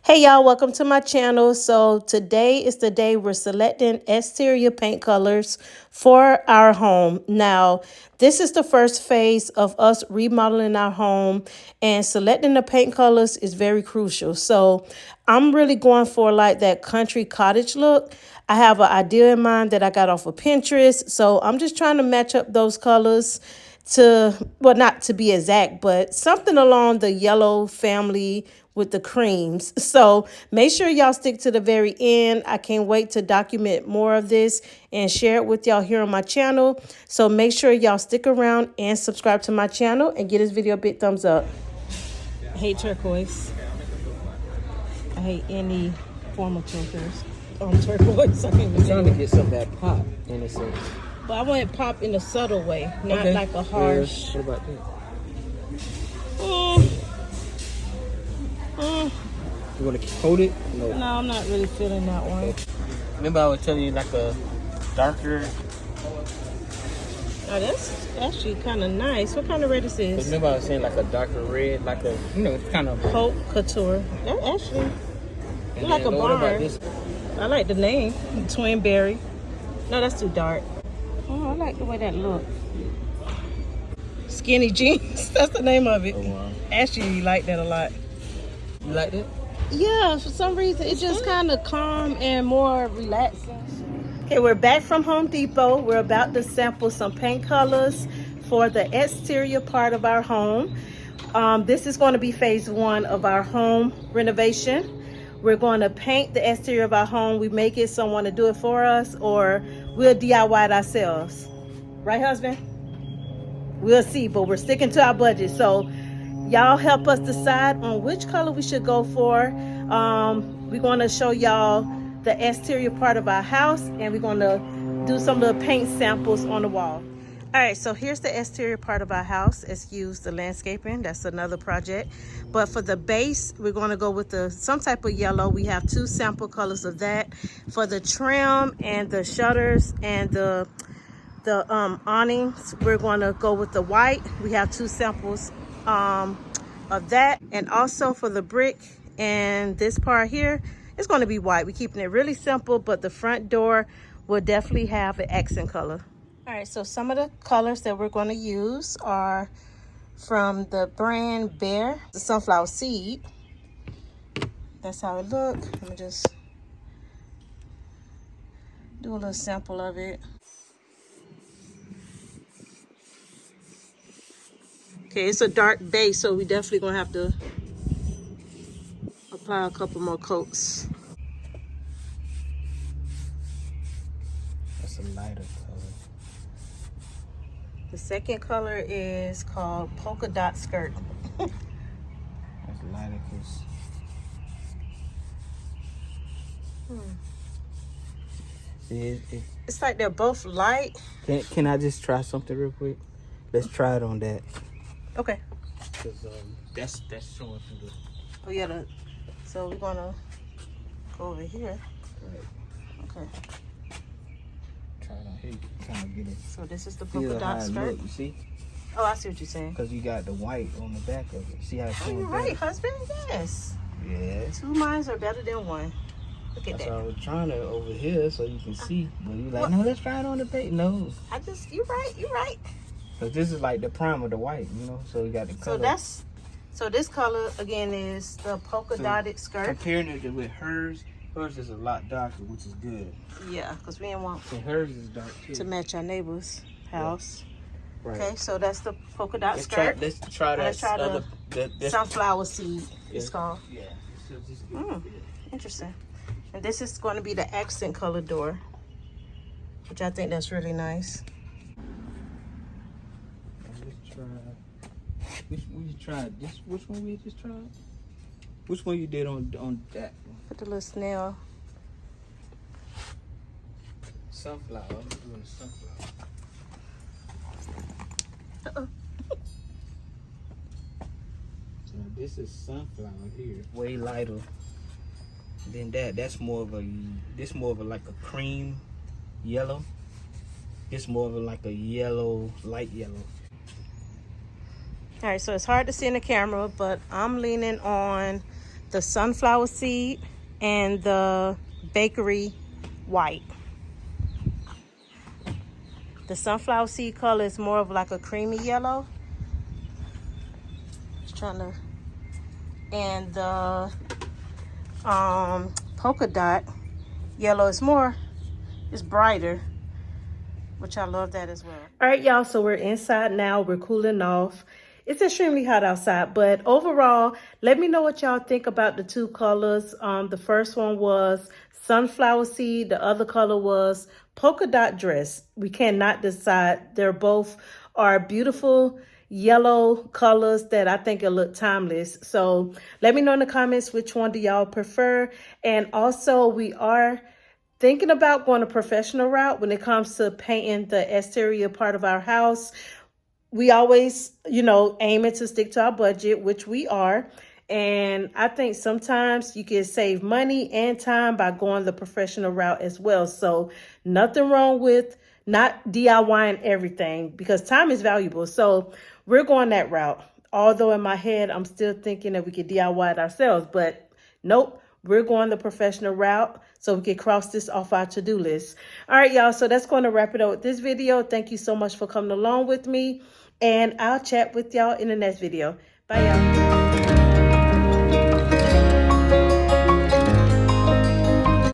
Hey y'all, welcome to my channel. So today is the day we're selecting exterior paint colors for our home. Now, this is the first phase of us remodeling our home, and selecting the paint colors is very crucial. So I'm really going for like that country cottage look. I have an idea in mind that I got off of Pinterest. So I'm just trying to match up those colors to, well, not to be exact, but something along the yellow family with the creams. So make sure y'all stick to the very end. I can't wait to document more of this and share it with y'all here on my channel. So make sure y'all stick around and subscribe to my channel and give this video a big thumbs up. I hate turquoise. I hate any form of turquoise. I can't I'm trying to get some of that pop in a sense. But I want it pop in a subtle way, not Okay. like a harsh. What about that? You want to coat it? No. No, I'm not really feeling that one. Okay. Remember I was telling you like a darker. Oh, that's actually kind of nice. What kind of red is this? Remember I was saying like a darker red, like a it's kind of Haute Couture. That actually, and like a what about barn. this? I like the name, Twin Berry. No, that's too dark. Oh, I like the way that look. Skinny jeans. That's the name of it. Oh wow. Actually, you like that a lot. You like that? Yeah, for some reason, it's just kind of calm and more relaxing. Okay, we're back from Home Depot. We're about to sample some paint colors for the exterior part of our home. This is going to be phase one of our home renovation. We're going to paint the exterior of our home. We may get someone to do it for us, or we'll DIY it ourselves. Right, husband? We'll see, but we're sticking to our budget. So y'all help us decide on which color we should go for. We're going to show y'all the exterior part of our house, and we're going to do some little paint samples on the wall. All right, so here's the exterior part of our house. Excuse the landscaping, that's another project. But for the base, we're going to go with some type of yellow. We have two sample colors of that. For the trim and the shutters and the awnings, we're going to go with the white. We have two samples of that. And also for the brick and this part here, it's going to be white. We're keeping it really simple, but the front door will definitely have an accent color. All right, so some of the colors that we're going to use are from the brand Bear, the sunflower seed. That's how it look. Let me just do a little sample of it. Okay, it's a dark base, so we definitely gonna have to apply a couple more coats. That's a lighter color. The second color is called Polka Dot Skirt. That's lighter because It's like they're both light. Can I just try something real quick? Let's try it on that. Okay. Cause that's showing through the. Oh yeah. So we're gonna go over here. Right. Okay. Try it on here. Kind of get it. So this is the Feel polka how dot it skirt. look, you see? Oh, I see what you're saying. Because you got the white on the back of it. See how it's Oh, showing you're back? right, husband. Yes. Yeah. Two minds are better than one. Look at That's that. why I was trying to over here so you can see. But you like, no, let's try it on the page. No. You're right. You're right. Because this is like the prime of the white, you know? So you got the color. So this color again is the polka dotted skirt. Comparing it with hers is a lot darker, which is good. Yeah, because we didn't want And hers is dark too. to match our neighbor's house. Right. Okay, so that's the polka dot Let's skirt. try that. Let's try the sunflower seed. It's called. Yeah. Interesting. And this is going to be the accent color door, which I think that's really nice. Let's try. Which one you tried? Which one we just tried? Which one you did on that one? Put the little snail. Sunflower. I'm doing the sunflower. Uh-oh. So this is sunflower here. Way lighter than that. That's more of a. This more of a like a cream yellow. It's more of a like a yellow, light yellow. All right, so it's hard to see in the camera, but I'm leaning on the sunflower seed, and the bakery white. The sunflower seed color is more of like a creamy yellow. Just trying to, and the polka dot yellow is brighter, which I love that as well. All right, y'all, so we're inside now. We're cooling off. It's extremely hot outside, but overall, let me know what y'all think about the two colors. The first one was sunflower seed. The other color was polka dot dress. We cannot decide. They're both are beautiful yellow colors that I think will look timeless. So let me know in the comments which one do y'all prefer. And also, we are thinking about going a professional route when it comes to painting the exterior part of our house. We always, aiming to stick to our budget, which we are. And I think sometimes you can save money and time by going the professional route as well. So nothing wrong with not DIYing everything, because time is valuable. So we're going that route. Although in my head, I'm still thinking that we could DIY it ourselves, but nope. We're going the professional route so we can cross this off our to-do list. All right, y'all. So that's going to wrap it up with this video. Thank you so much for coming along with me. And I'll chat with y'all in the next video. Bye, y'all.